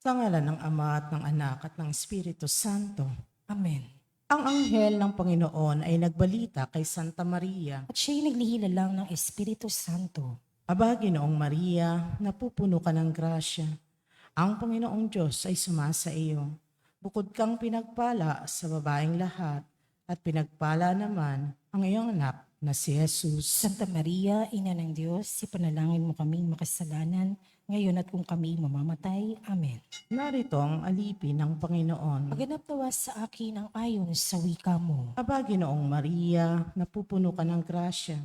Sa ngalan ng Ama at ng Anak at ng Espiritu Santo. Amen. Ang anghel ng Panginoon ay nagbalita kay Santa Maria. At siya'y naglihila lang ng Espiritu Santo. Aba, Ginoong Maria, napupuno ka ng grasya. Ang Panginoong Diyos ay sumasa iyo. Bukod kang pinagpala sa babaeng lahat, at pinagpala naman ang iyong anak na si Jesus. Santa Maria, Ina ng Diyos, ipanalangin mo kaming makasalanan, ngayon at kung kami mamamatay. Amen. Narito ang alipin ng Panginoon. Maganap nawa sa akin ang ayon sa wika mo. Aba, Ginoong Maria, napupuno ka ng grasya.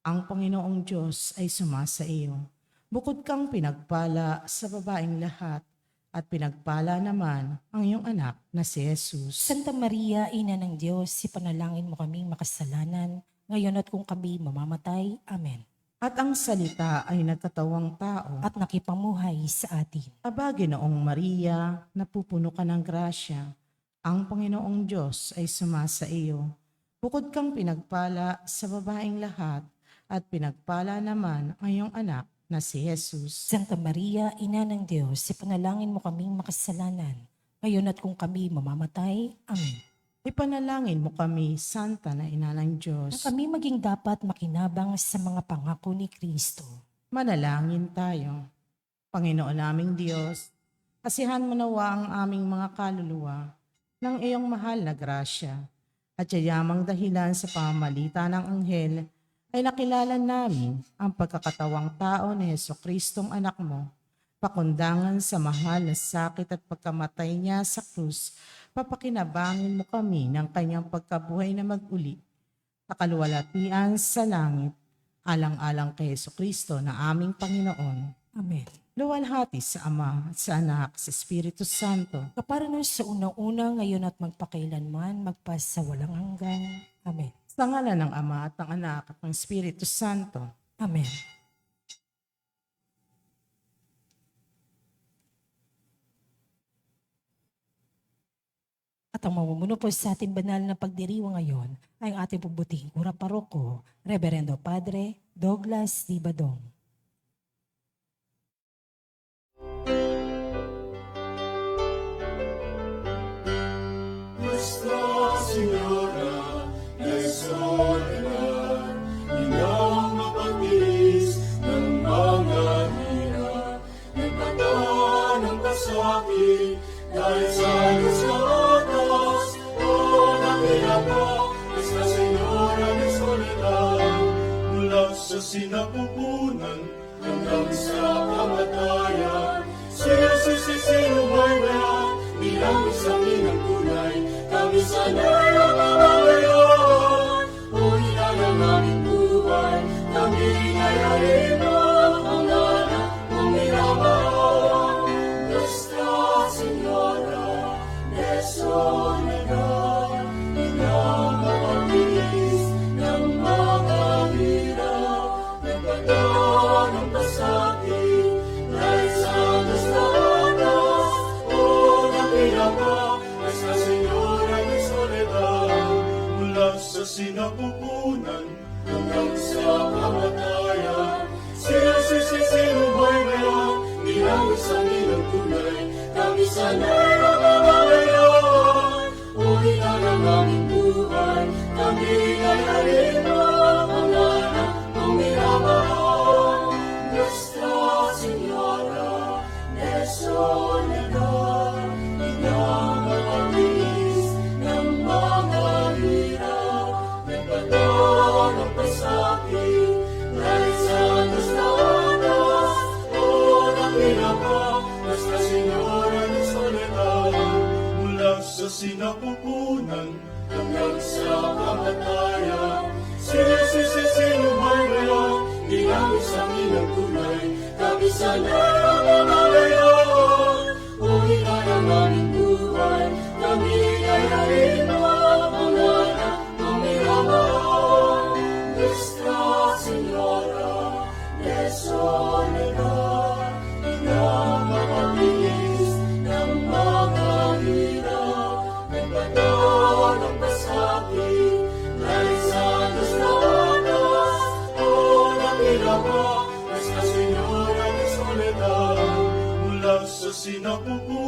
Ang Panginoong Diyos ay sumasa iyo. Bukod kang pinagpala sa babaeng lahat, at pinagpala naman ang iyong anak na si Jesus. Santa Maria, Ina ng Diyos, ipanalangin mo kaming makasalanan, ngayon at kung kami mamamatay. Amen. At ang salita ay nagkatawang tao. At nakipamuhay sa atin. Aba, Ginoong Maria, napupuno ka ng grasya. Ang Panginoong Diyos ay sumasa iyo. Bukod kang pinagpala sa babaeng lahat, at pinagpala naman ang iyong anak na si Jesus. Santa Maria, Ina ng Diyos, ipanalangin mo kaming makasalanan, ngayon at kung kami mamamatay. Amen. Ipanalangin mo kami, Santa na Ina ng Na Diyos. kami maging dapat makinabang sa mga pangako ni Kristo. Manalangin tayo. Panginoon naming Diyos, asihan mo nawa ang aming mga kaluluwa ng iyong mahal na grasya, at yayamang dahilan sa pamamagitan ng anghel ay nakilala namin ang pagkakatawang tao ni Jesucristong anak mo. Pakundangan sa mahal na sakit at pagkamatay niya sa krus, papakinabangin mo kami ng kanyang pagkabuhay na mag-uli, kaluwalhatian sa langit, alang-alang kay Jesucristo na aming Panginoon. Amen. Luwalhati sa Ama, sa Anak, sa Espiritu Santo. Kaparanon sa unang-una, ngayon at magpakailanman, magpas sa walang hanggan. Amen. Sa ngalan ng Ama at ng Anak at ng Espiritu Santo. Amen. At ang mamumuno po sa ating banal na pagdiriwang ngayon ay ang ating pubutihing kura paroko, Reverendo Padre Douglas D. Badong. Nuestra Señora de Soledad, inang mapagtiis ng mga hirap, nagpata ng pasakit, dahil sa Diyos na atas, o nakilapa, Nuestra Señora de Soledad, mula sa sinapupunan hanggang sa kamatayan, si Jesus isinubay na bilang isang inang tunay, kami sana'y nakangalayan. O ilan ang aming buhay, kami ngayarin mo ang anak mong minamahal. Nuestra Señora de Soledad, inang mapagtiis ng mga hirap, nagpata ng pasakit, dahil sa Diyos na atas, o nakilapa, Nuestra Señora de Soledad, mula sa sinapupunan hanggang sa kamatayan, si Jesus isinubay na bilang isang inang tunay, kami sana'y nakangalayan. O ilan ang aming buhay, kami ngayarin mo ang anak mong minamahal. Nuestra Señora de Soledad, inang mapagtiis ng mga hirap, nagpata ng pasakit, dahil sa Diyos na atas, o nakilapa, Nuestra Señora de Soledad, mula sa sinapupunan hanggang sa kamatayan, si Jesus isinubay na bilang isang inang tunay, kami sana'y nakangalayan. O ilan ang aming buhay, kami ngayarin mo ang anak mong minamahal. Nuestra Señora de Soledad, inang mapagtiis ng mga hirap, nagpata ng pasakit, dahil sa Diyos na atas, o nakilapa, Nuestra Señora de Soledad, mula sa sinapupunan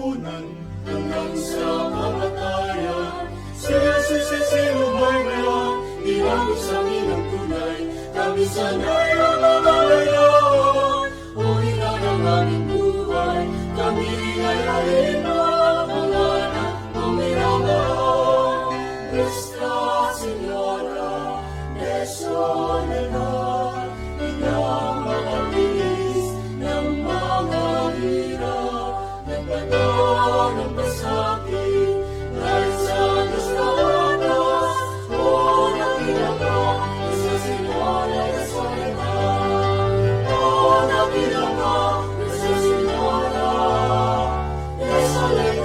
hanggang sa kamatayan. Si Jesus ay sinubay na, bilang isang inang tunay, kami sana'y ang mamamayan. O ina ng aming buhay, kami ay alin na pangalan mo minamahal. Nuestra Señora de Soledad, iyong makapilis ng mga hirap, nagdadaan ng pasakit, dahil sa Diyos na atas, o nakita ka, Nuestra Señora de Soledad, o nakita ka, Nuestra Señora de Soledad.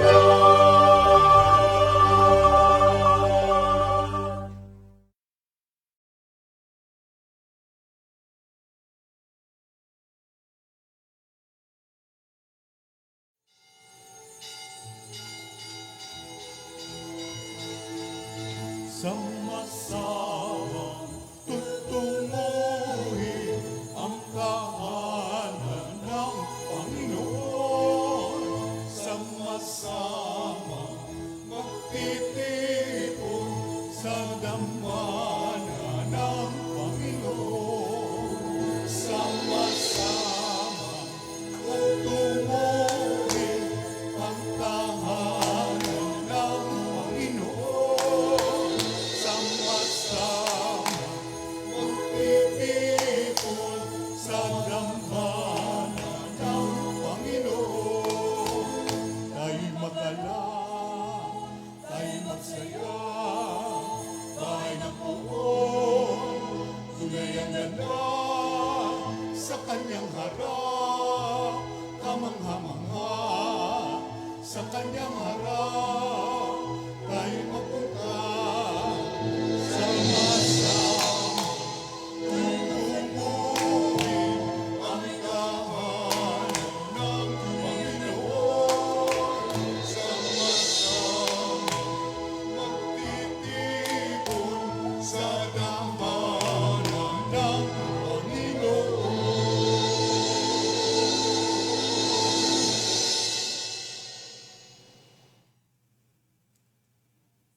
Sama-samang tutunguhin ang kahanan ng Panginoon. Sama-samang magtitipon sa dambana ng Panginoon. Sama-samang tutunguhin ang kahanan ng Panginoon. Sama-sama magtitipon sa dambana ng Panginoon. Tayo'y magalang, tayo'y magsaya, bahay ng poon, tunay ang ganda sa kanyang harap, kamangha-mangha sa kanyang harap, tayo'y mapunta. Sama-sama tutunguhin ang kahanan ng Panginoon. Sama-sama magtitipon sa dambana ng Panginoon.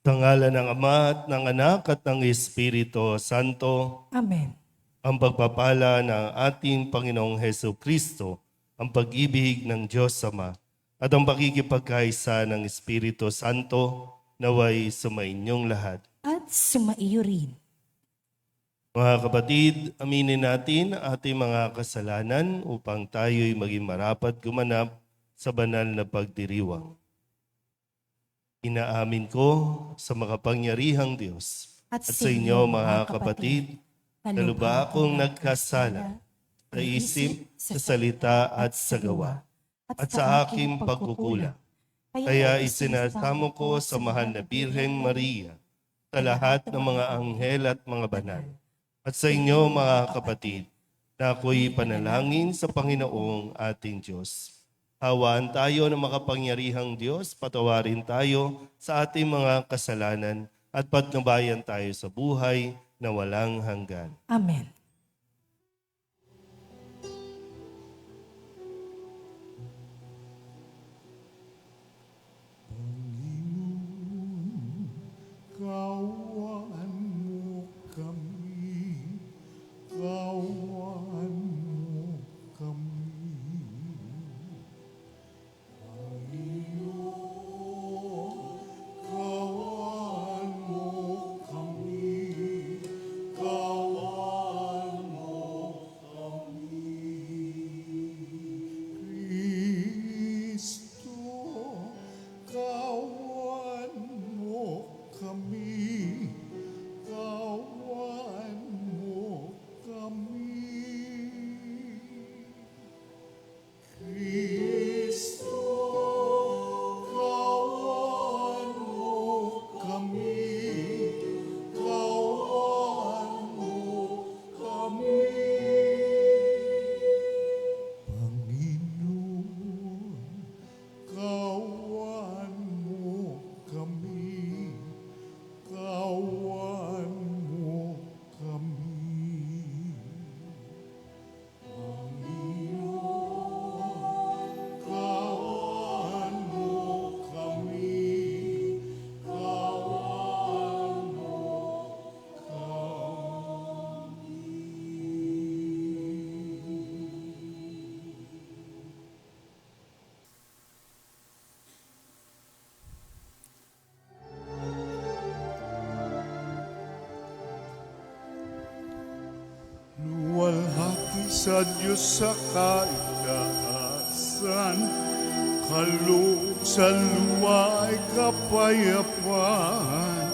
Sa ngalan ng Ama at ng Anak at ng Espiritu Santo, Amen. ang pagpapala ng ating Panginoong Heso Kristo, ang pag-ibig ng Diyos Ama, at ang pakikipagkaisa ng Espiritu Santo, naway sumainyong lahat. At sumaiyo rin. Mga kapatid, aminin natin ang ating mga kasalanan upang tayo'y maging marapat gumanap sa banal na pagdiriwang. Inaamin ko sa makapangyarihang Diyos at sa inyo mga kapatid, na lubha akong nagkasala sa isip, sa salita at sa gawa, at sa aking pagkukulang. Kaya isinasamo ko sa mahal na Birheng Maria, sa lahat ng mga anghel at mga banal, at sa inyo mga kapatid, na ako'y panalangin sa Panginoong ating Diyos. Hawaan tayo ng makapangyarihang Diyos, patawarin tayo sa ating mga kasalanan at patnubayan tayo sa buhay na walang hanggan. Amen. Kawan mo kami, kawan mo kami. Panginoon, kawan mo kami, kawan mo kami. Kristo, kawan mo kami, sa Diyos sa kaitaasan, kaloob sa luwa ay kapayapaan.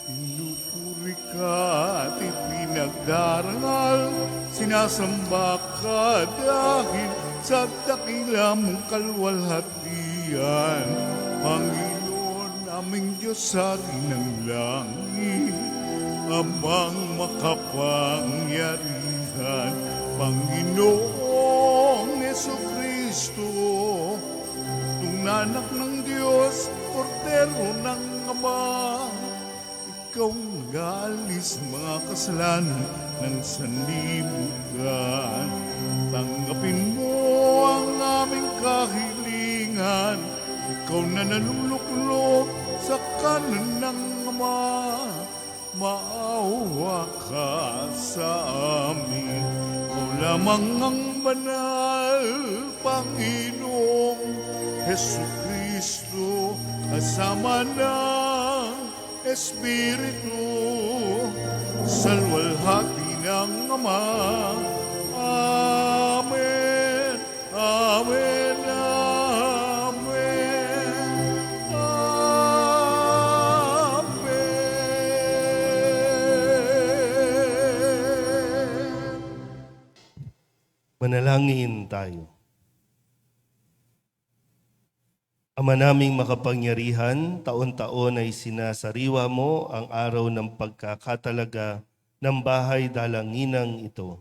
Pinupuri ka at ipinagdarangal, sinasamba ka dahil sa dakila mong kalwalhatian. Panginoon, aming Diyos sa ng langit, Amang makapangyarihan, Panginoong Jesucristo, tungnanak ng Diyos, Kordero ng Ama, ikaw nag-aalis mga kasalanan ng sanlibutan. Tanggapin mo ang aming kahilingan, ikaw na naluluklok sa kanan ng Ama. Maawa ka sa amin, ikaw lamang ang banal, Panginoong Jesucristo, kasama ng Espiritu, sa luwalhati ng Ama. Amen, Amen, Amen, Amen. Manalangin tayo. Ama naming makapangyarihan, taon-taon ay sinasariwa mo ang araw ng pagkakatalaga ng bahay dalanginang ito.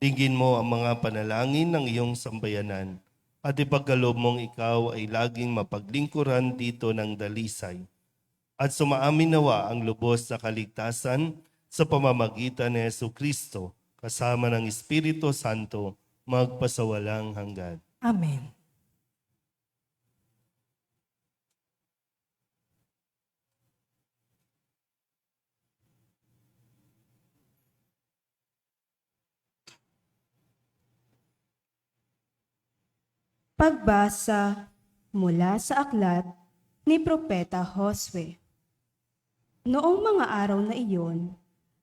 Tingin mo ang mga panalangin ng iyong sambayanan at ipagkaloob mong ikaw ay laging mapaglingkuran dito ng dalisay. At sumaamin nawa ang lubos sa kaligtasan sa pamamagitan ni Jesucristo kasama ng Espiritu Santo magpasawalang hanggan. Amen. Pagbasa mula sa aklat ni Propeta Josue. Noong mga araw na iyon,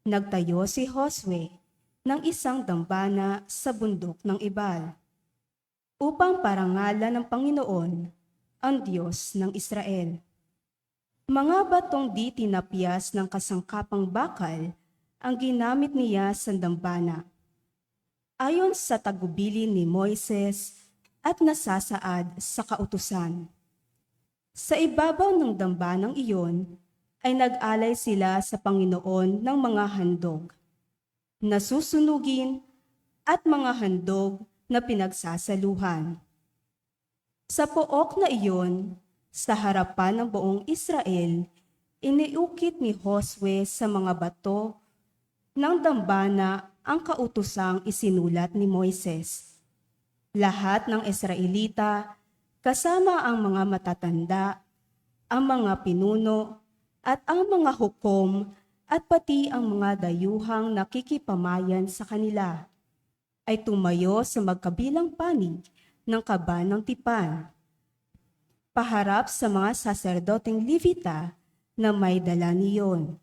nagtayo si Josue ng isang dambana sa bundok ng Ebal upang parangalan ng Panginoon, ang Diyos ng Israel. Mga batong di tinapyas ng kasangkapang bakal ang ginamit niya sa dambana. Ayon sa tagubilin ni Moises at nasasaad sa kautusan. Sa ibabaw ng dambanang iyon ay nag-alay sila sa Panginoon ng mga handog, nasusunugin at mga handog na pinagsasaluhan. Sa pook na iyon, sa harapan ng buong Israel, iniukit ni Josue sa mga bato ng dambana ang kautusang isinulat ni Moises. Lahat ng Israelita, kasama ang mga matatanda, ang mga pinuno, at ang mga hukom, at pati ang mga dayuhang nakikipamayan sa kanila, ay tumayo sa magkabilang panig ng kaba ng tipan, paharap sa mga saserdoteng Levita na may dala niyon.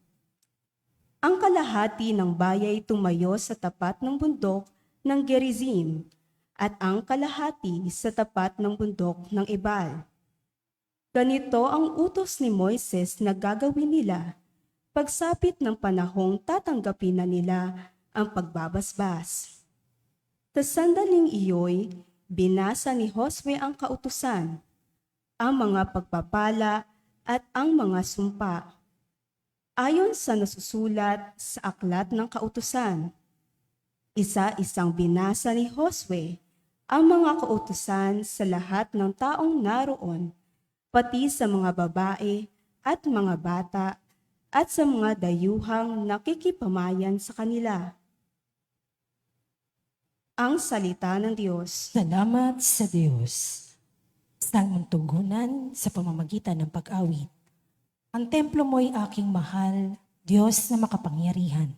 Ang kalahati ng bayay tumayo sa tapat ng bundok ng Gerizim, at ang kalahati sa tapat ng bundok ng Ebal. Ganito ang utos ni Moises na gagawin nila pagsapit ng panahong tatanggapin na nila ang pagbabasbas. Sa sandaling iyo'y binasa ni Josue ang kautusan, ang mga pagpapala at ang mga sumpa. Ayon sa nasusulat sa aklat ng kautusan, isa-isang binasa ni Josue ang mga kautusan sa lahat ng taong naroon, pati sa mga babae at mga bata at sa mga dayuhang nakikipamayan sa kanila. Ang salita ng Diyos. Salamat sa Diyos. Isang muntugunan sa pamamagitan ng pag-awit. Ang templo mo'y aking mahal, Diyos na makapangyarihan.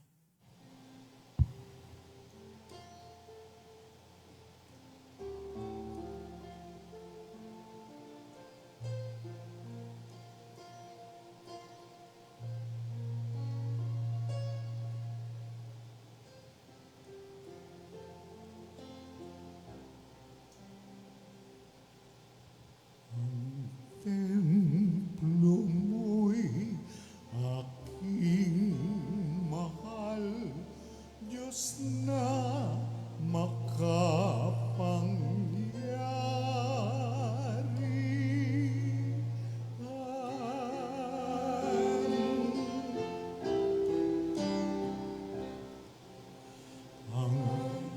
Diyos na makapangyarihan. Ang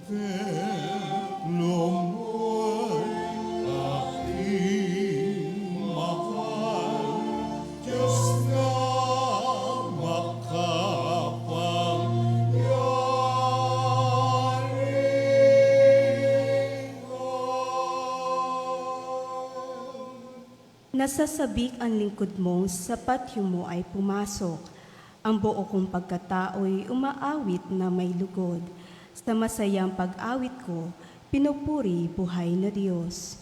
templo mo'y aking mahal, Diyos na makapangyarihan. Nasasabik ang lingkod mo, sa patio mo ay pumasok. Ang buo kong pagkatao'y umaawit na may lugod. Sa masayang pag-awit ko, pinupuri buhay na Diyos.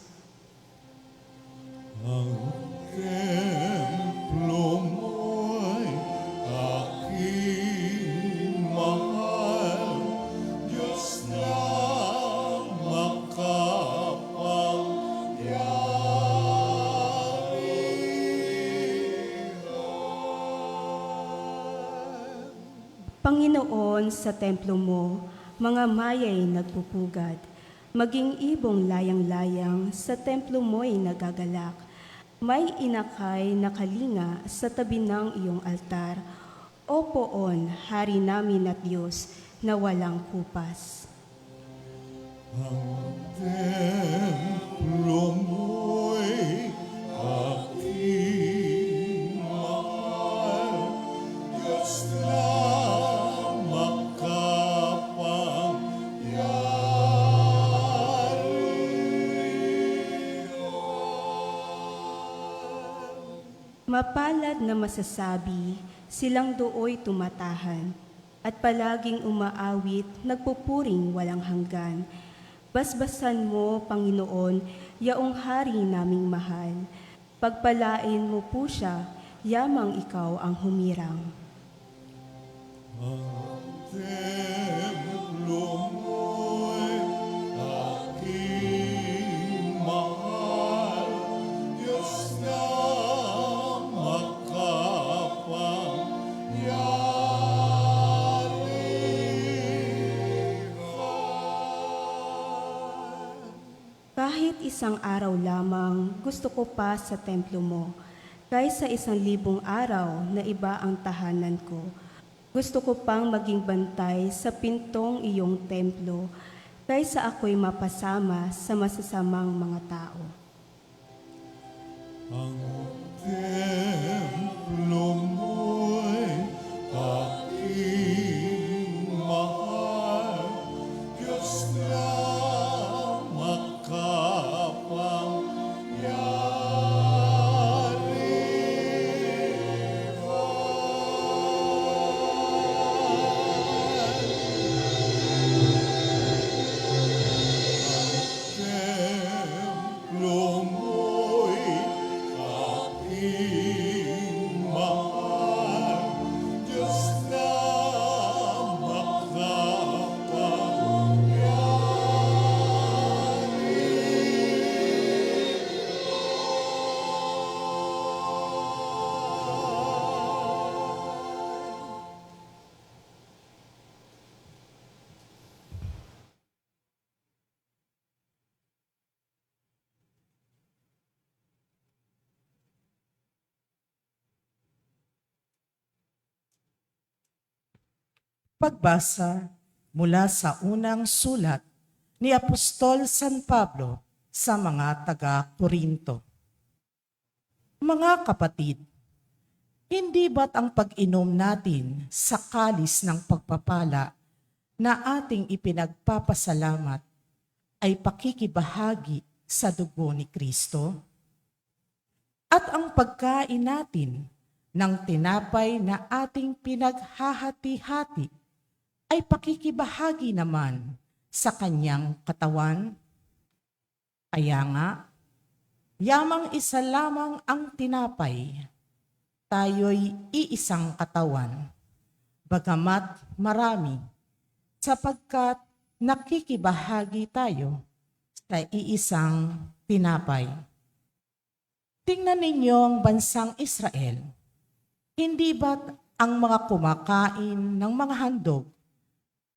Ang templo mo'y aking mahal, Diyos na makapangyarihan. Panginoon, sa templo mo, mga maya'y nagpupugad. Maging ibong layang-layang, sa templo mo'y nagagalak. May inakay na kalinga sa tabi ng iyong altar. O poon, hari namin at Diyos na walang kupas. Ang templo mo'y aking mahal, Diyos na makapangyarihan. Mapalad na masasabi, silang dooy tumatahan, at palaging umaawit, nagpupuring walang hanggan. Basbasan mo, Panginoon, yaong hari naming mahal. Pagpalain mo po siya, yamang ikaw ang humirang. Ang templo mo'y aking mahal, Diyos na makapangyarihan. Kahit isang araw lamang, gusto ko pa sa templo mo, kaysa 1,000 araw na iba ang tahanan ko. Gusto ko pang maging bantay sa pintong iyong templo, kaysa ako'y mapasama sa masasamang mga tao. Ang templo mo'y aking mahal, Diyos na templo mo'y aking mahal, Diyos na makapangyarihan. Pagbasa mula sa unang sulat ni Apostol San Pablo sa mga taga-Korinto. Mga kapatid, hindi ba't ang pag-inom natin sa kalis ng pagpapala na ating ipinagpapasalamat ay pakikibahagi sa dugo ni Kristo? At ang pagkain natin ng tinapay na ating pinaghahati-hati ay pakikibahagi naman sa kanyang katawan? Kaya nga, yamang isa lamang ang tinapay, tayo'y iisang katawan, bagamat marami, sapagkat nakikibahagi tayo sa iisang tinapay. Tingnan ninyo ang bansang Israel. Hindi ba't ang mga kumakain ng mga handog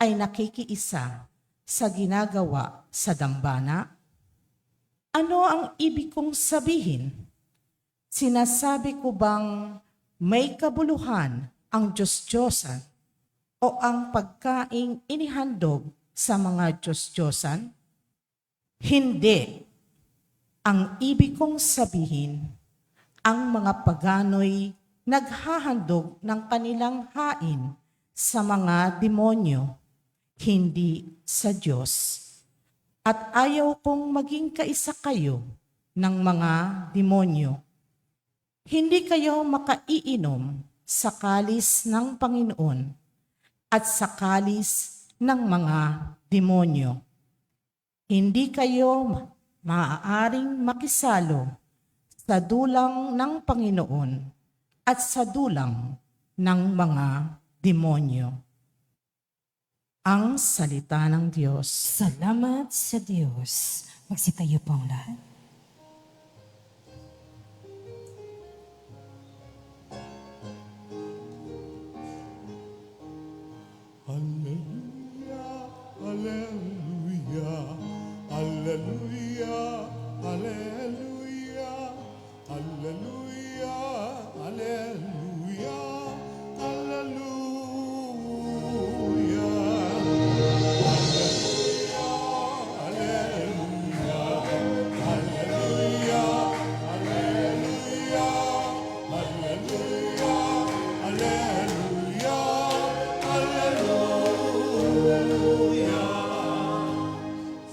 ay nakikiisa sa ginagawa sa dambana? Ano ang ibig kong sabihin? Sinasabi ko bang may kabuluhan ang Diyos-Diyosan o ang pagkaing inihandog sa mga Diyos-Diyosan? Hindi. Ang ibig kong sabihin, ang mga pagano'y naghahandog ng kanilang hain sa mga demonyo, hindi sa Diyos. At ayaw kong maging kaisa kayo ng mga demonyo. Hindi kayo makaiinom sa kalis ng Panginoon at sa kalis ng mga demonyo. Hindi kayo maaaring makisalo sa dulang ng Panginoon at sa dulang ng mga demonyo. Ang salita ng Diyos. Salamat sa Diyos. Magsitayo po ang lahat. Hallelujah, hallelujah, hallelujah, hallelujah, hallelujah,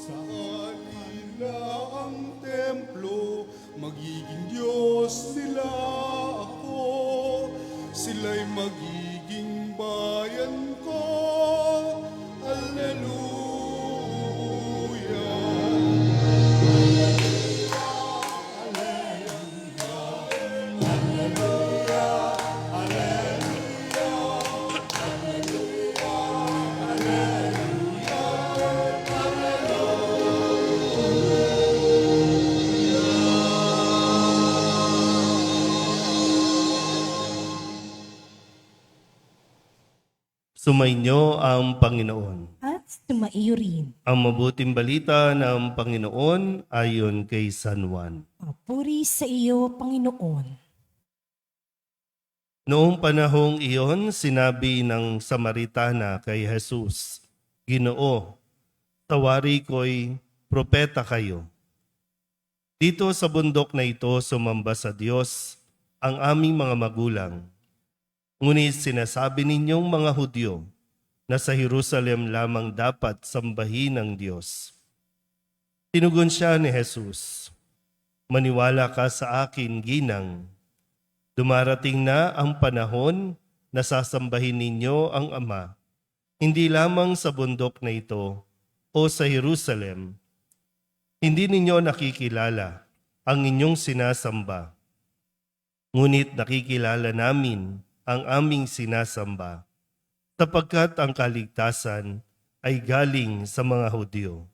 sa kanila ang templo, magiging Diyos nila ako. Sila'y magiging bayan ko. Hallelujah. Sumainyo ang Panginoon. At sumaiyo rin. Ang mabuting balita ng Panginoon ayon kay San Juan. Papuri sa iyo, Panginoon. Noong panahong iyon, sinabi ng Samaritana kay Jesus, Ginoo, tawari ko'y propeta kayo. Dito sa bundok na ito sumamba sa Diyos ang aming mga magulang. Ngunit sinasabi ninyong mga Hudyo na sa Jerusalem lamang dapat sambahin ng Diyos. Tinugon siya ni Jesus, Maniwala ka sa akin, ginang. Dumarating na ang panahon na sasambahin ninyo ang Ama, hindi lamang sa bundok na ito o sa Jerusalem. Hindi ninyo nakikilala ang inyong sinasamba. Ngunit nakikilala namin ang aming sinasamba, sapagkat ang kaligtasan ay galing sa mga Hudyo.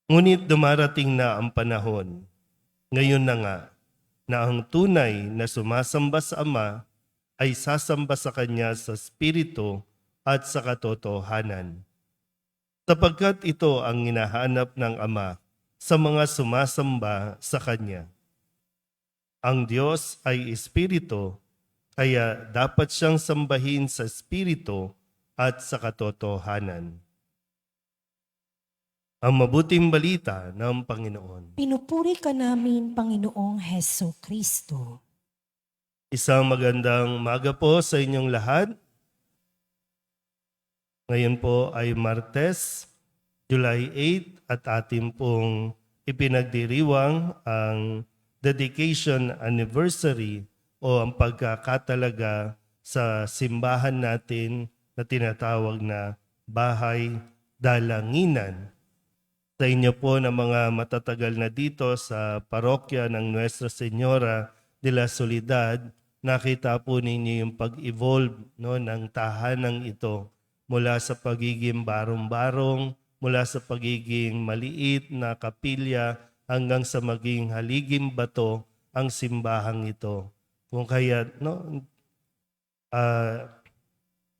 Ngunit dumarating na ang panahon, ngayon na nga, na ang tunay na sumasamba sa Ama ay sasamba sa Kanya sa Espiritu at sa katotohanan. Sapagkat ito ang hinahanap ng Ama sa mga sumasamba sa Kanya. Ang Diyos ay Espiritu, kaya dapat siyang sambahin sa Espiritu at sa katotohanan. Ang mabuting balita ng Panginoon. Pinupuri ka namin, Panginoong Heso Kristo. Isang magandang umaga po sa inyong lahat. Ngayon po ay Martes, July 8 at ating pong ipinagdiriwang ang dedication anniversary o ang pagkakatalaga sa simbahan natin na tinatawag na Bahay Dalanginan. Sa inyo po na mga matatagal na dito sa parokya ng Nuestra Señora de la Soledad, nakita po ninyo yung pag-evolve ng tahanang ito mula sa pagiging barong-barong, mula sa pagiging maliit na kapilya hanggang sa maging haliging bato ang simbahang ito. Kung kaya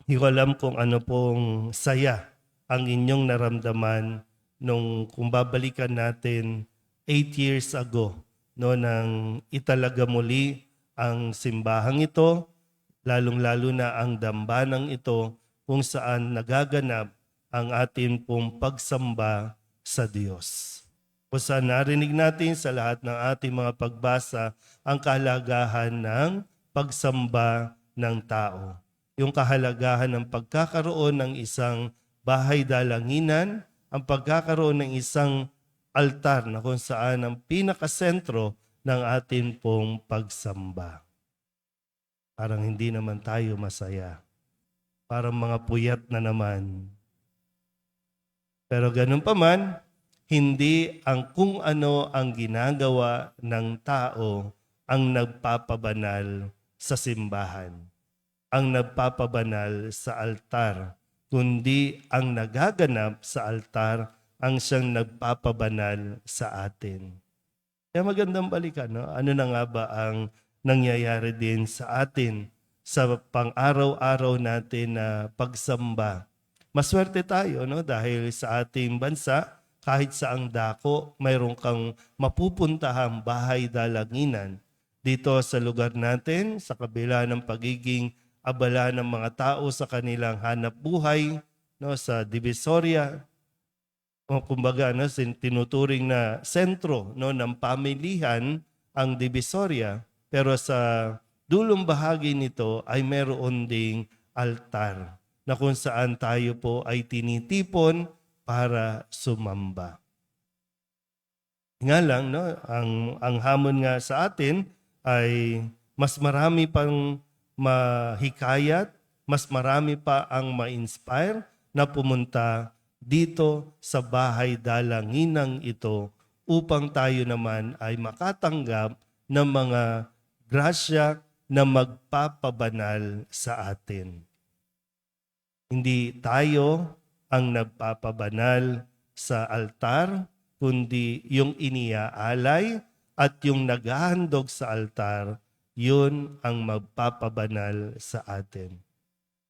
Hindi ko alam kung ano pong saya ang inyong naramdaman nung kung babalikan natin 8 years ago, no, nang italaga muli ang simbahang ito, lalong-lalo na ang dambanang ito kung saan nagaganap ang atin pong pagsamba sa Diyos. Kung saan narinig natin sa lahat ng ating mga pagbasa ang kahalagahan ng pagsamba ng tao. Yung kahalagahan ng pagkakaroon ng isang bahay dalanginan, ang pagkakaroon ng isang altar na kung saan ang pinakasentro ng atin pong pagsamba. Parang hindi naman tayo masaya. Parang mga puyat na naman. Pero ganun pa man, hindi ang kung ano ang ginagawa ng tao ang nagpapabanal sa simbahan, ang nagpapabanal sa altar, kundi ang nagaganap sa altar ang siyang nagpapabanal sa atin. Kaya magandang balikan, no? Ano na nga ba ang nangyayari din sa atin sa pang-araw-araw natin na pagsamba? Maswerte tayo, no? Dahil sa ating bansa, kahit saang dako, mayroon kang mapupuntahang bahay dalanginan. Dito sa lugar natin, sa kabila ng pagiging abala ng mga tao sa kanilang hanap buhay, no, sa Divisoria, o kumbaga no, tinuturing na sentro, no, ng pamilihan ang Divisoria, pero sa dulong bahagi nito ay meron ding altar na kung saan tayo po ay tinitipon para sumamba. Nga lang, no, ang hamon nga sa atin ay mas marami pang mahikayat, mas marami pa ang ma-inspire na pumunta dito sa bahay dalanginang ito upang tayo naman ay makatanggap ng mga grasya na magpapabanal sa atin. Hindi tayo ang nagpapabanal sa altar, kundi yung iniaalay at yung naghahandog sa altar, yun ang magpapabanal sa atin.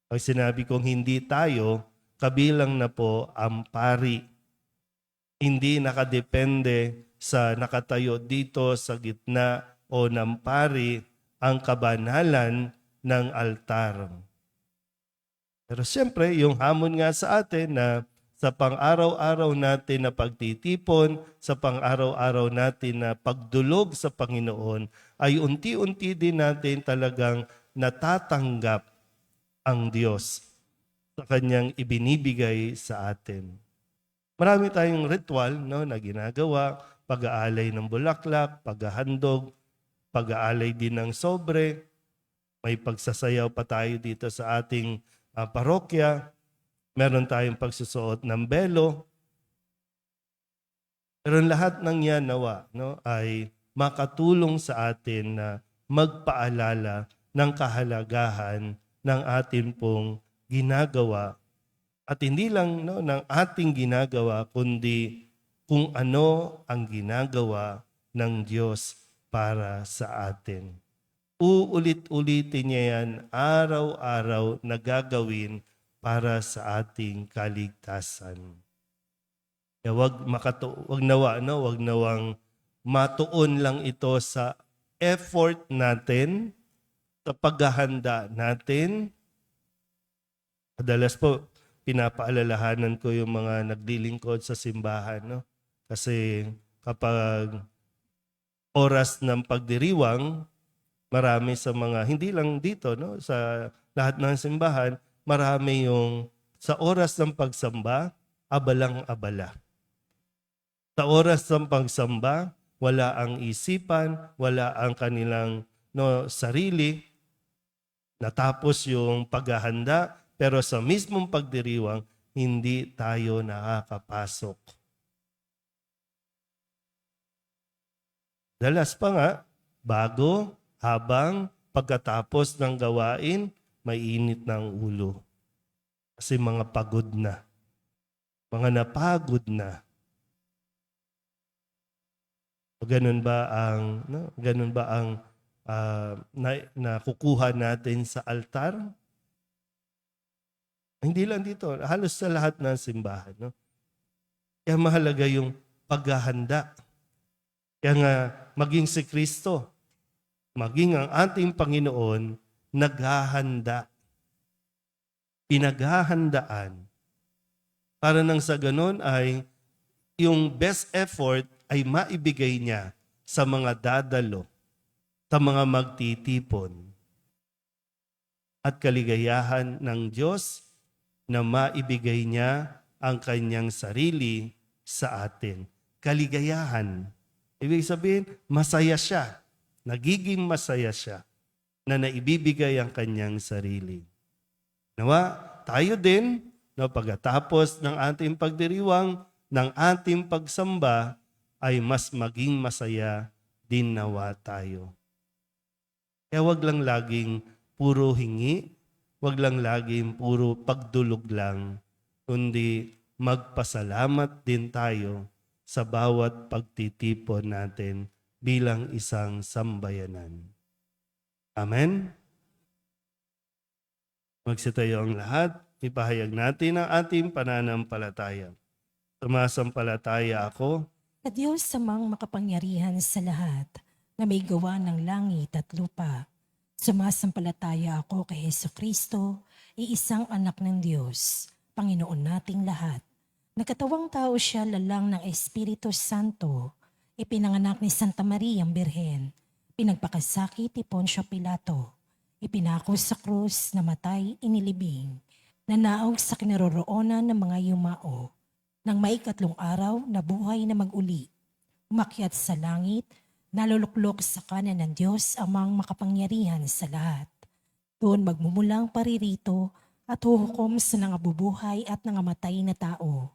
Pag sinabi kong hindi tayo, kabilang na po ang pari. Hindi nakadepende sa nakatayo dito sa gitna o ng pari ang kabanalan ng altar. Pero siyempre, yung hamon nga sa atin na sa pang-araw-araw natin na pagtitipon, sa pang-araw-araw natin na pagdulog sa Panginoon, ay unti-unti din natin talagang natatanggap ang Diyos sa Kanyang ibinibigay sa atin. Marami tayong ritual, no, na ginagawa, pag-aalay ng bulaklak, paghahandog, pag-aalay din ng sobre, may pagsasayaw pa tayo dito sa ating parokya, meron tayong pagsusuot ng belo. Pero lahat ng yan nawa, no, ay makatulong sa atin na magpaalala ng kahalagahan ng atin pong ginagawa. At hindi lang, no, ng ating ginagawa, kundi kung ano ang ginagawa ng Diyos para sa atin. Uulit-ulitin niya yan araw-araw na gagawin para sa ating kaligtasan. Kaya wag nawang matuon lang ito sa effort natin, sa paghahanda natin. Madalas po, pinapaalalahanan ko yung mga naglilingkod sa simbahan, no? Kasi kapag oras ng pagdiriwang, marami sa mga, hindi lang dito, no, sa lahat ng simbahan, marami yung sa oras ng pagsamba, abalang-abala. Sa oras ng pagsamba, wala ang isipan, wala ang kanilang, no, sarili. Natapos yung paghahanda, pero sa mismong pagdiriwang, hindi tayo nakakapasok. Dalas pa nga, bago, habang, pagkatapos ng gawain, may init ng ulo. Kasi mga pagod na. Mga napagod na. Ganun ba ang nakukuha natin sa altar? Hindi lang dito, halos sa lahat ng simbahan. No? Kaya mahalaga yung paghahanda. Kaya nga, maging si Kristo, maging ang ating Panginoon, naghahanda. Pinaghahandaan. Para nang sa ganon ay yung best effort ay maibigay niya sa mga dadalo, sa mga magtitipon. At kaligayahan ng Diyos na maibigay niya ang kanyang sarili sa atin. Kaligayahan. Ibig sabihin, masaya siya. Nagiging masaya siya na naibibigay ang kanyang sarili. Nawa, tayo din, na pagkatapos ng ating pagdiriwang, ng ating pagsamba, ay mas maging masaya din nawa tayo. Kaya wag lang laging puro hingi, wag lang laging puro pagdulog lang, kundi magpasalamat din tayo sa bawat pagtitipon natin bilang isang sambayanan. Amen? Magsitayo ang lahat, ipahayag natin ang ating pananampalataya. Sumasampalataya ako Sa Diyos samang makapangyarihan sa lahat, na may gawa ng langit at lupa. Sumasampalataya ako kay Jesucristo, iisang anak ng Diyos, Panginoon nating lahat. Nagkatawang tao siya lalang ng Espiritu Santo, ipinanganak ni Santa Maria ang Birhen, pinagpakasakit ni Poncio Pilato, ipinako sa krus, namatay, inilibing, nanaog sa kinaroroonan ng mga yumao, nang maikatlong araw nabuhay na mag-uli, umakyat sa langit, naluluklok sa kanan ng Diyos amang makapangyarihan sa lahat. Doon magmumulang paririto at huhukom sa nangabubuhay at nangamatay na tao.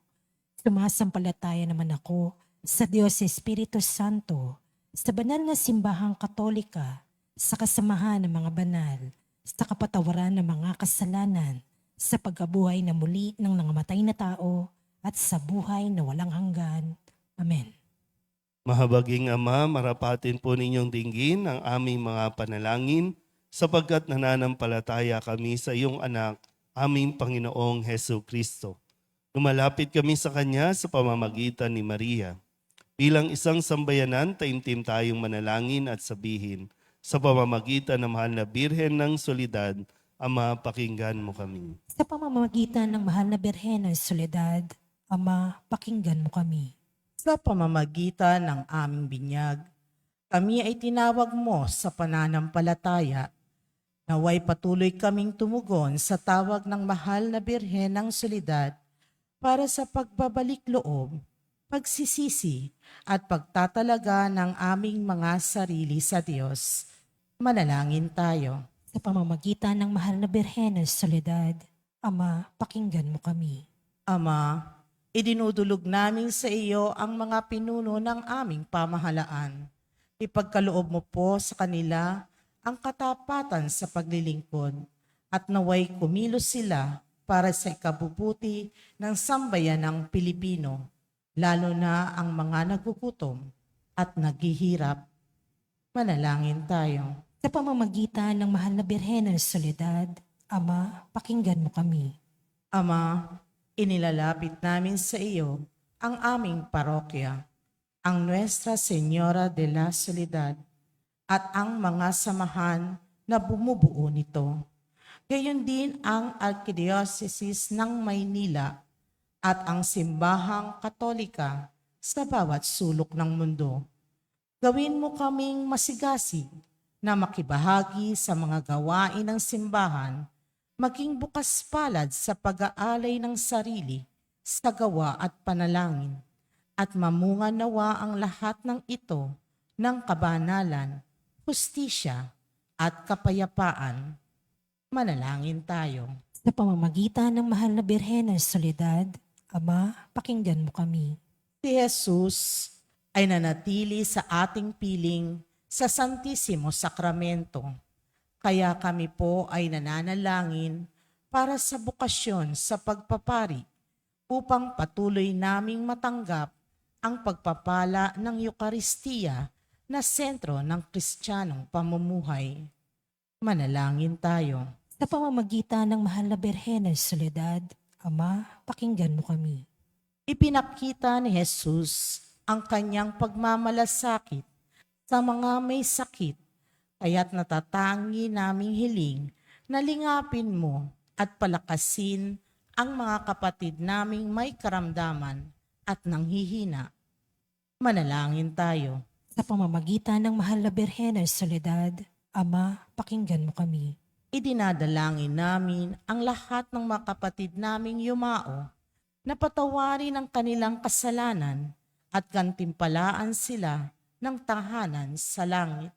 Sumasampalataya naman ako sa Diyos Espiritu Santo, sa banal na simbahang Katolika, sa kasamahan ng mga banal, sa kapatawaran ng mga kasalanan, sa pagkabuhay na muli ng nangamatay na tao, at sa buhay na walang hanggan. Amen. Mahabaging Ama, marapatin po ninyong dinggin ang aming mga panalangin sapagkat nananampalataya kami sa iyong anak, aming Panginoong Hesu Kristo. Lumalapit kami sa Kanya sa pamamagitan ni Maria. Bilang isang sambayanan, taimtim tayong manalangin at sabihin, sa pamamagitan ng mahal na Birhen ng Soledad, Ama, pakinggan mo kami. Sa pamamagitan ng mahal na Birhen ng Soledad, Ama, pakinggan mo kami. Sa pamamagitan ng aming binyag, kami ay tinawag mo sa pananampalataya. Naway patuloy kaming tumugon sa tawag ng mahal na Birhen ng Soledad para sa pagbabalik loob, pagsisisi at pagtatalaga ng aming mga sarili sa Diyos. Manalangin tayo. Sa pamamagitan ng mahal na Birhen ng Soledad, Ama, pakinggan mo kami. Ama, idinudulog namin sa iyo ang mga pinuno ng aming pamahalaan. Ipagkaloob mo po sa kanila ang katapatan sa paglilingkod at naway kumilos sila para sa ikabubuti ng sambayanang Pilipino, lalo na ang mga nagugutom at naghihirap. Manalangin tayo. Sa pamamagitan ng mahal na Birhen ng Soledad, Ama, pakinggan mo kami. Ama, inilalapit namin sa iyo ang aming parokya, ang Nuestra Señora de la Soledad at ang mga samahan na bumubuo nito. Gayon din ang Archdiocese ng Maynila at ang Simbahang Katolika sa bawat sulok ng mundo. Gawin mo kaming masigasig na makibahagi sa mga gawain ng simbahan, maging bukas palad sa pag-aalay ng sarili sa gawa at panalangin, at mamunga nawa ang lahat ng ito ng kabanalan, hustisya at kapayapaan. Manalangin tayo. Sa pamamagitan ng mahal na Birhen ng Soledad, Ama, pakinggan mo kami. Si Jesus ay nanatili sa ating piling sa Santisimo Sakramento. Kaya kami po ay nananalangin para sa bukasyon sa pagpapari upang patuloy naming matanggap ang pagpapala ng Eukaristiya na sentro ng Kristiyanong pamumuhay. Manalangin tayo. Sa pamamagitan ng mahal na Birhen ng Soledad, Ama, pakinggan mo kami. Ipinakita ni Jesus ang kanyang pagmamalasakit sa mga may sakit, kaya't natatangi naming hiling na lingapin mo at palakasin ang mga kapatid naming may karamdaman at nanghihina. Manalangin tayo. Sa pamamagitan ng mahal na Birhen ng Soledad, Ama, pakinggan mo kami. Idinadalangin namin ang lahat ng mga kapatid naming yumao na patawarin ang kanilang kasalanan at gantimpalaan sila ng tahanan sa langit.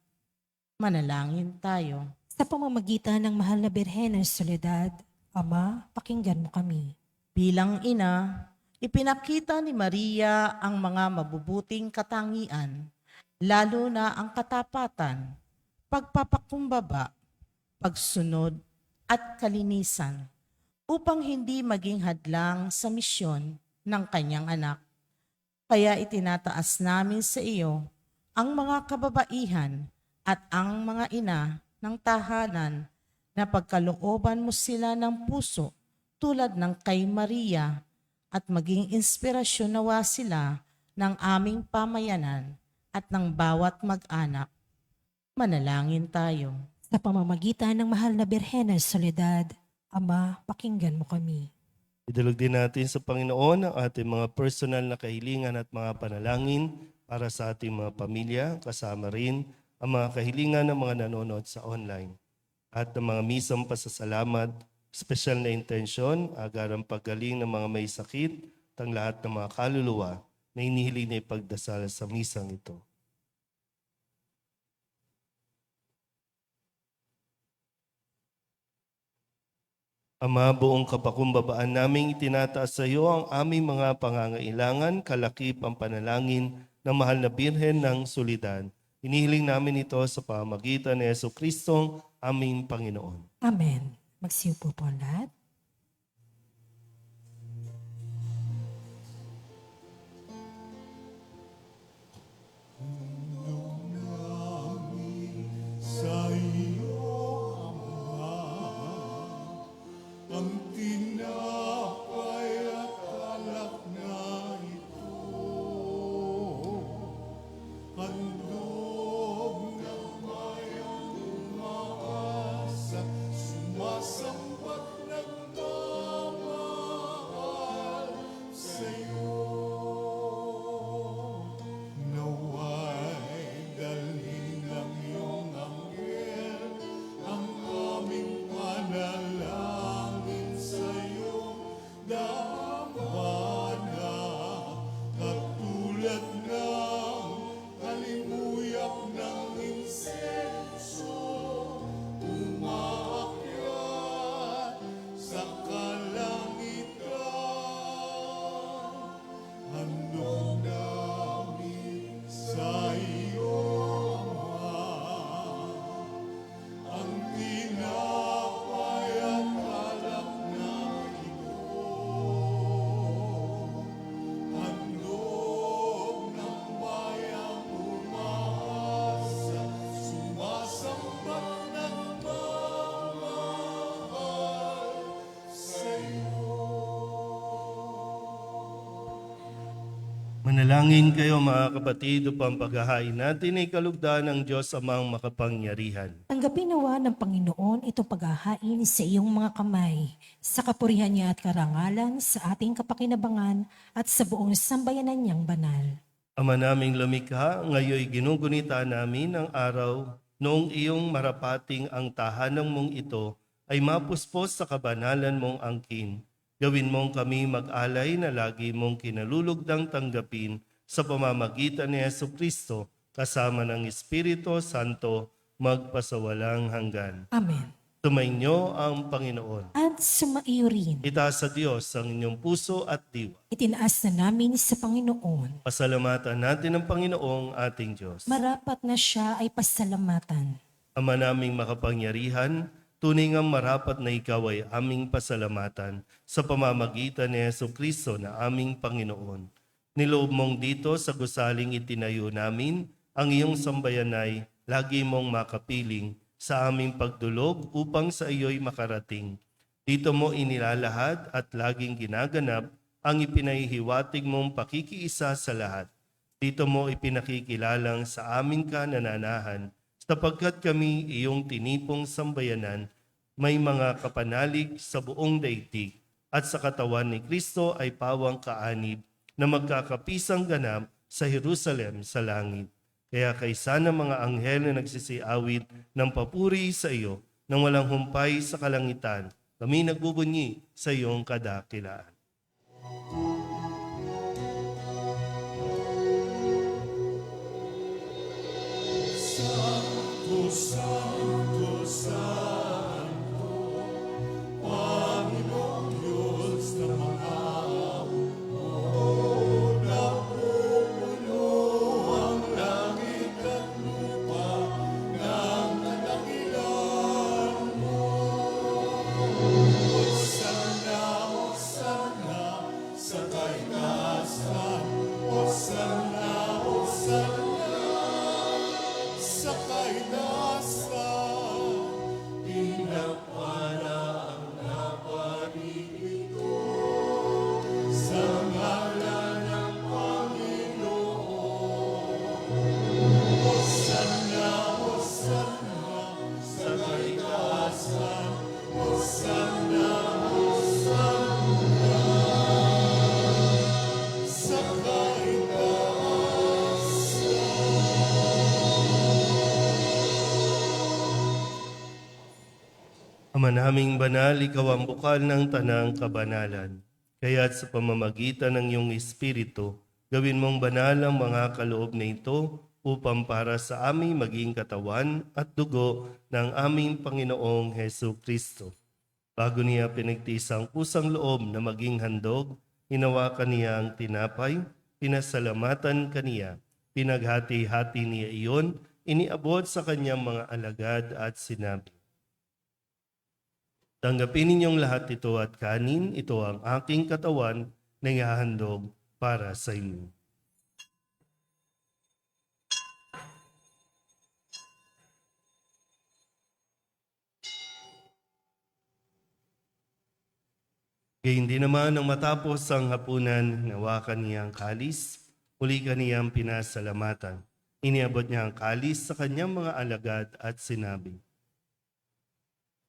Manalangin tayo. Sa pamamagitan ng mahal na Birhen ng Soledad, Ama, pakinggan mo kami. Bilang ina, ipinakita ni Maria ang mga mabubuting katangian, lalo na ang katapatan, pagpapakumbaba, pagsunod at kalinisan upang hindi maging hadlang sa misyon ng kanyang anak. Kaya itinataas namin sa iyo ang mga kababaihan at ang mga ina ng tahanan na pagkalooban mo sila ng puso tulad ng kay Maria at maging inspirasyon nawa sila ng aming pamayanan at ng bawat mag-anak. Manalangin tayo. Sa pamamagitan ng mahal na Birhen ng Soledad, Ama, pakinggan mo kami. Idulog din natin sa Panginoon ang ating mga personal na kahilingan at mga panalangin para sa ating mga pamilya, kasama rin ang mga kahilingan ng mga nanonood sa online. At ng mga misang pasasalamat, special na intensyon, agarang paggaling ng mga may sakit, at ang lahat ng mga kaluluwa na inihiling na ipagdasal sa misang ito. Ama, buong kapakumbabaan naming itinataas sa iyo ang aming mga pangangailangan, kalakip ang panalangin ng mahal na Birhen ng Soledad. Inihiling namin ito sa pamamagitan ni Jesucristo, aming Panginoon. Amen. Magsiupo po ang lahat. Sa iyo, Ama, ang tinapay at alak na ito, handog ng mayang umaasa, sumasambat nagmamahal sa iyo. Naway dalhin ng iyong anghel ang aming panalangin sa iyong dambana, katulad ng halimuyak ng insenso, umaakyat sa kalangitan. Handog namin sa iyo, Ama, ang tinapay at alak na ito, handog ng bayang umaasa, sumasambat ng mamahal sa iyo. Manalangin kayo mga kapatid upang paghahain natin ay kalugdan ng Diyos amang makapangyarihan. Tanggapin nawa ng Panginoon itong paghahain sa iyong mga kamay, sa kapurihan niya at karangalan, sa ating kapakinabangan at sa buong sambayanan niyang banal. Ama naming lumikha, ngayoy ginugunita namin ang araw noong iyong marapating ang tahanang mong ito ay mapuspos sa kabanalan mong angkin. Gawin mong kami mag-alay na lagi mong kinalulugdang tanggapin sa pamamagitan ni Jesucristo kasama ng Espiritu Santo magpasawalang hanggan. Amen. Tumainyo ang Panginoon. At sumaiyo rin. Itaas sa Diyos ang inyong puso at diwa. Itinaas na namin sa Panginoon. Pasalamatan natin ang Panginoong ating Diyos. Marapat na siya ay pasalamatan. Ama naming makapangyarihan, tunay ngang marapat na ikaw ay aming pasalamatan sa pamamagitan ni Jesucristo na aming Panginoon. Niloob mong dito sa gusaling itinayo namin, ang iyong sambayanay lagi mong makapiling sa aming pagdulog upang sa iyo'y makarating. Dito mo inilalahad at laging ginaganap ang ipinahihiwatig mong pakikiisa sa lahat. Dito mo ipinakikilalang sa aming kanananahan, sapagkat kami iyong tinipong sambayanan, may mga kapanalig sa buong daigdig, at sa katawan ni Kristo ay pawang kaanib na magkakapisang ganap sa Jerusalem sa langit. Kaya kaysa ng mga anghel na nagsisiawit ng papuri sa iyo nang walang humpay sa kalangitan, kami nagbubunyi sa iyong kadakilaan. Santo, Santo, Santo, Panginoong Diyos ng mga hukbo, napupuno ang langit at lupa ng kadakilaan mo. Hosanna, Hosanna, sa kaitaasan, Hosanna, Hosanna, sa kaitaasan, pinagpala ang naparito sa ngalan ng Panginoon. Hosanna, Hosanna, sa kaitaasan, Hosanna, Hosanna, sa kaitaasan. Ama naming banal, ikaw ang bukal ng tanang kabanalan. Kaya't sa pamamagitan ng iyong Espiritu, gawin mong banal ang mga kaloob na ito upang para sa aming maging katawan at dugo ng aming Panginoong Hesu Kristo. Bago niya pinagtiis ang kusang loob na maging handog, hinawakan niya ang tinapay, pinasalamatan kaniya, pinaghati-hati niya iyon, iniabot sa kanyang mga alagad at sinabi, tanggapin ninyong lahat ito at kanin, ito ang aking katawan na ihahandog para sa inyo. Gayun din naman nang matapos ang hapunan, nawakan niya ang kalis, uli kaniyang pinasalamatan. Iniabot niya ang kalis sa kanyang mga alagad at sinabi,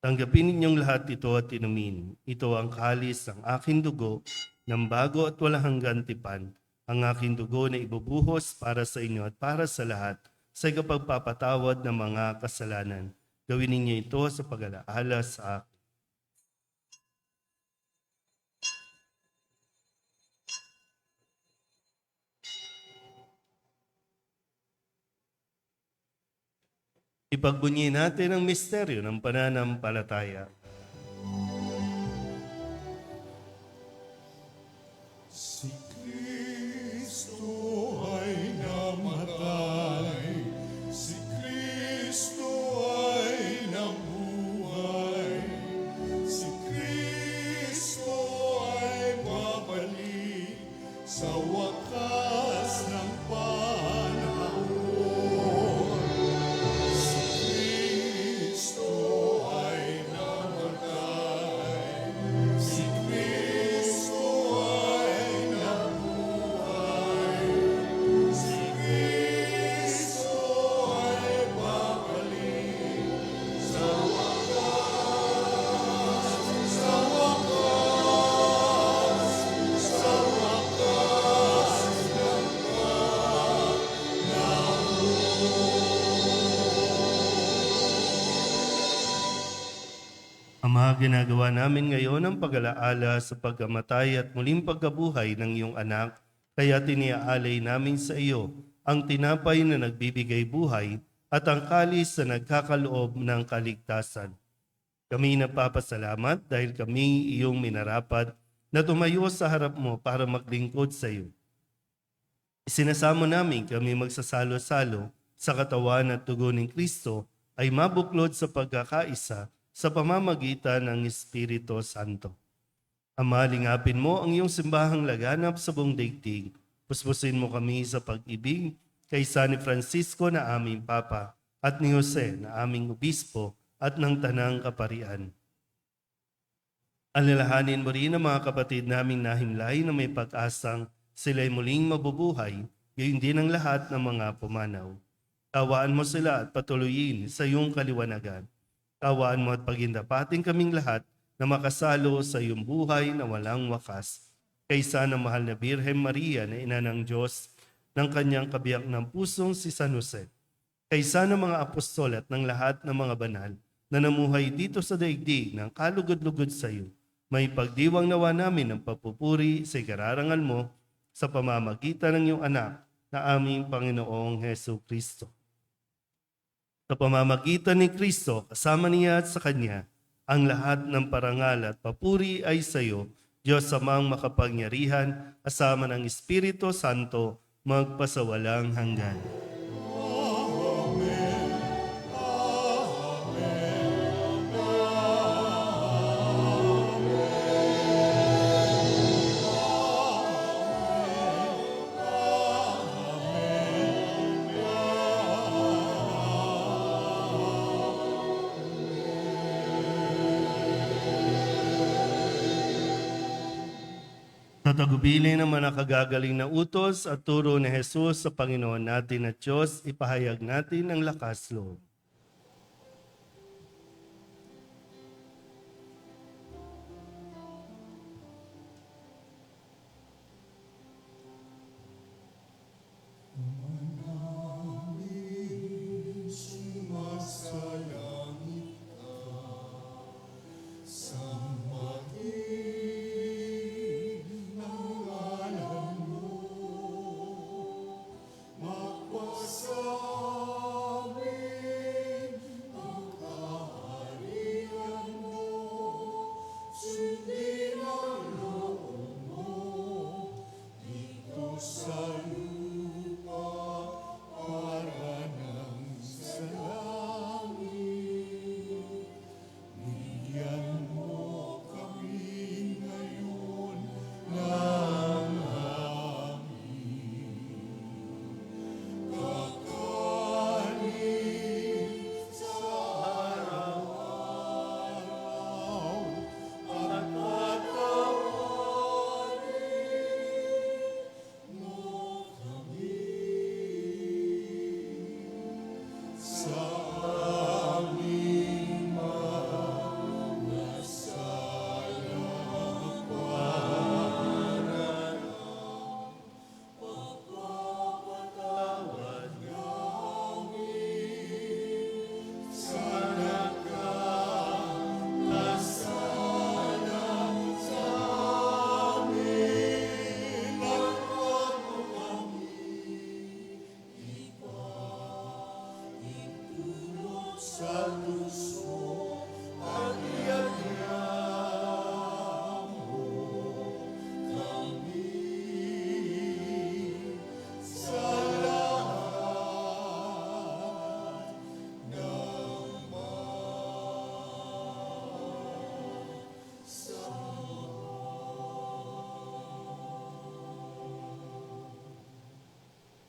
tanggapin ninyong lahat ito at inumin. Ito ang kalis ng aking dugo ng bago at walang hanggan tipan. Ang aking dugo na ibubuhos para sa inyo at para sa lahat sa ikapagpapatawad ng mga kasalanan. Gawin ninyo ito sa pag-alaala sa akin. Ipagbunyi natin ang misteryo ng pananampalataya. Si Kristo ay namatay, si Kristo ay nabuhay, si Kristo ay babalik sa wakas ng panahon. Si Kristo ay namatay, si Kristo ay nabuhay, si Kristo ay babalik sa wakas, sa wakas, sa wakas ng Ama, ginagawa namin ngayon ang pag-alaala sa pagkamatay at muling pagkabuhay ng iyong anak, kaya tiniaalay namin sa iyo ang tinapay na nagbibigay buhay at ang kalis na nagkakaloob ng kaligtasan. Kami nagpapasalamat dahil kami iyong minarapat na tumayo sa harap mo para maglingkod sa iyo. Isinasamo namin kami magsasalo-salo sa katawan at dugo ng Kristo ay mabuklod sa pagkakaisa sa pamamagitan ng Espiritu Santo. Ama, lingapin mo ang iyong simbahang laganap sa buong daigdig. Puspusin mo kami sa pag-ibig kay San Francisco na aming Papa, at ni Jose na aming obispo at ng tanang kaparian. Alalahanin mo rin ang mga kapatid naming nahimlay na may pag-asang sila'y muling mabubuhay, gayon din ang lahat ng mga pumanaw. Kawaan mo sila at patuloyin sa iyong kaliwanagan. Kawaan mo at pagindapating kaming lahat na makasalo sa iyong buhay na walang wakas. Kaysa ng mahal na Birhen Maria na ina ng Diyos, ng kanyang kabiyak ng pusong si San Jose. Kaysa ng mga apostol at ng lahat ng mga banal na namuhay dito sa daigdig ng kalugod-lugod sa iyo, may pagdiwang nawa namin ng papupuri sa ikararangal mo sa pamamagitan ng iyong anak na aming Panginoong Hesu Kristo. Sa pamamagitan ni Kristo, kasama niya at sa Kanya, ang lahat ng parangal at papuri ay sa iyo, Diyos Amang makapangyarihan, kasama ng Espiritu Santo, magpasawalang hanggan. Sa tagubilin ng mga nakagagaling na utos at turo ni Jesus sa Panginoon natin at Diyos, ipahayag natin ang lakas loob.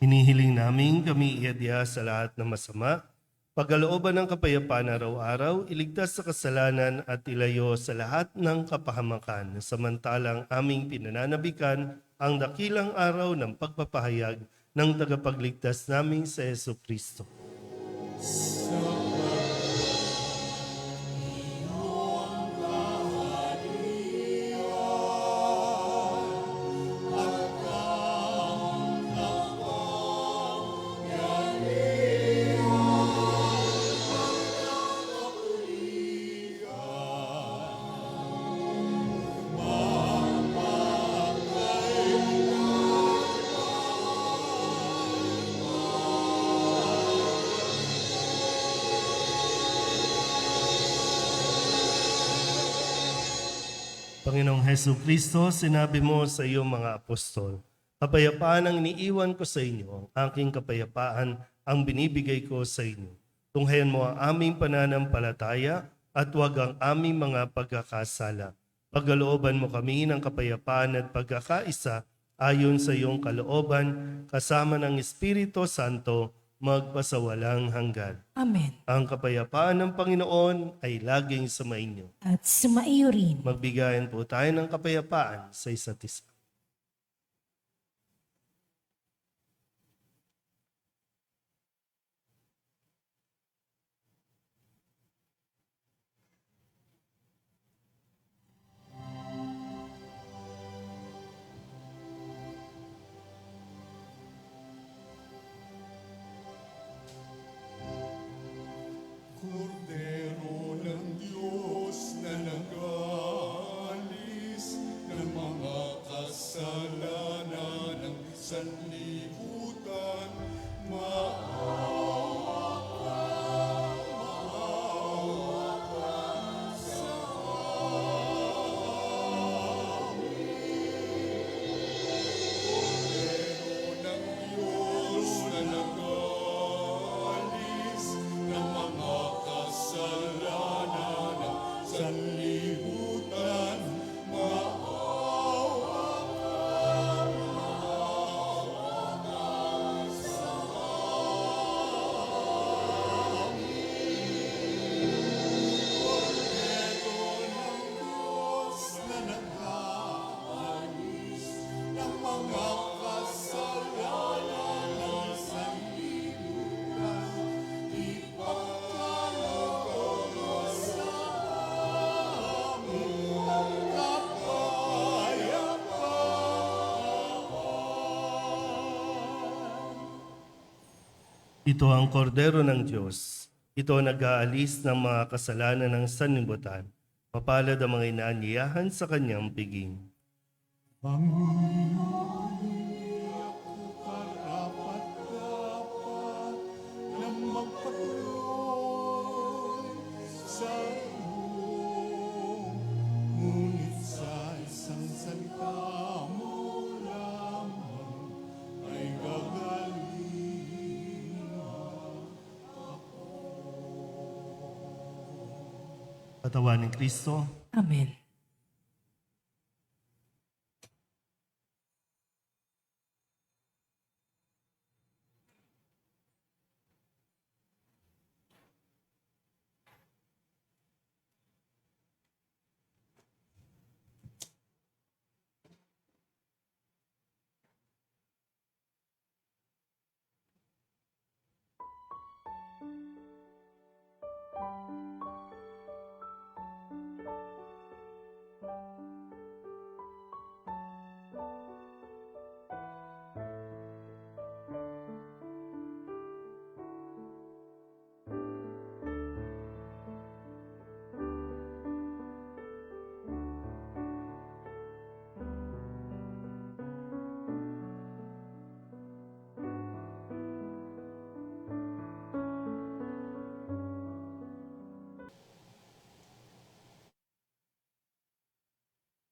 Hinihiling namin kami iadya sa lahat ng masama, pagkalooban ng kapayapaan araw-araw, iligtas sa kasalanan at ilayo sa lahat ng kapahamakan, samantalang aming pinananabikan ang dakilang araw ng pagpapahayag ng tagapagligtas naming sa Hesu Kristo. Panginoong Hesu Kristo, sinabi mo sa iyong mga apostol, kapayapaan ang iniiwan ko sa inyo, ang aking kapayapaan ang binibigay ko sa inyo. Tunghayan mo ang aming pananampalataya at huwag ang aming mga pagkakasala. Pagkalooban mo kami ng kapayapaan at pagkakaisa ayon sa iyong kalooban, kasama ng Espiritu Santo, magpasawalang hanggan. Amen. Ang kapayapaan ng Panginoon ay laging sumainyo. At sumaiyo rin. Magbigayan po tayo ng kapayapaan sa isa't isa. Kordero ng Diyos na nag-aalis ng mga kasalanan ng sanlibutan, ng Diyos na nag-aalis ng mga kasalanan ng sanlibutan, Diyos na nag-aalis ng mga kasalanan ng sanlibutan, ipagkaloob mo sa amin ang kapayapaan. Ito ang kordero ng Diyos. Ito ang nag-aalis ng mga kasalanan ng sanlibutan. Mapalad ang mga inaanyayahan sa kanyang piging. Karapat-dapat na magpatuloy sa iyo. Ngunit sa isang salita mo lamang ay gagaling. Katawan ni Kristo. Amen.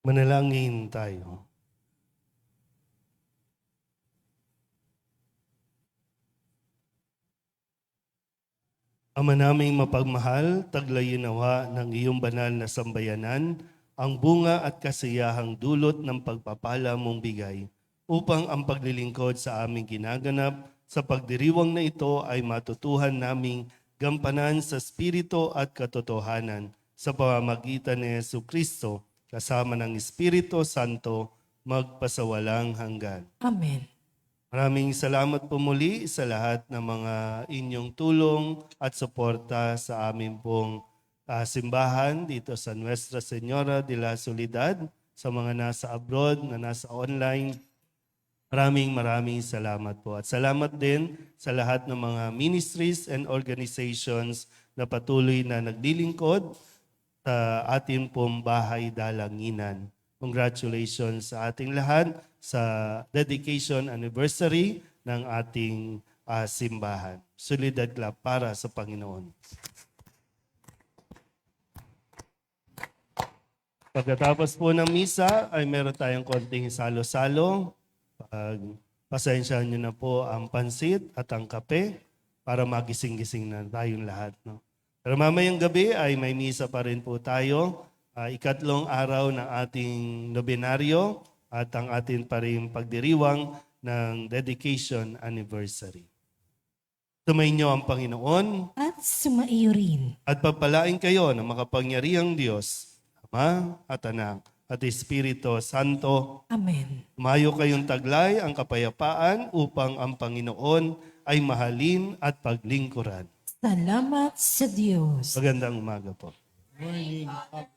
Manalangin tayo. Ama naming mapagmahal, taglayin nawa ng iyong banal na sambayanan ang bunga at kasiyahang dulot ng pagpapala mong bigay upang ang paglilingkod sa aming ginaganap sa pagdiriwang na ito ay matutuhan naming gampanan sa spirito at katotohanan sa pamamagitan ni Jesucristo kasama ng Espiritu Santo magpasawalang hanggan. Amen. Maraming salamat po muli sa lahat ng mga inyong tulong at suporta sa amin pong simbahan dito sa Nuestra Señora de la Soledad, sa mga nasa abroad, na nasa online. Maraming salamat po. At salamat din sa lahat ng mga ministries and organizations na patuloy na naglilingkod sa ating pong bahay dalanginan. Congratulations sa ating lahat sa dedication anniversary ng ating simbahan. Solidad Club para sa Panginoon. Pagkatapos po ng misa ay meron tayong konting salo-salo. Pasensyahan nyo na po ang pansit at ang kape para magising-gising na tayong lahat. No? Pero mamayang gabi ay may misa pa rin po tayo. Ikatlong araw ng ating nobenaryo at ang ating pa rin pagdiriwang ng dedication anniversary. Sumainyo ang Panginoon At sumaiyo rin. at pagpalain kayo ng makapangyarihang Diyos, Ama at Anak at Espiritu Santo. Amen. Mayo kayong taglay ang kapayapaan upang ang Panginoon ay mahalin at paglingkuran. Salamat sa Diyos. Magandang umaga po. Morning. Sa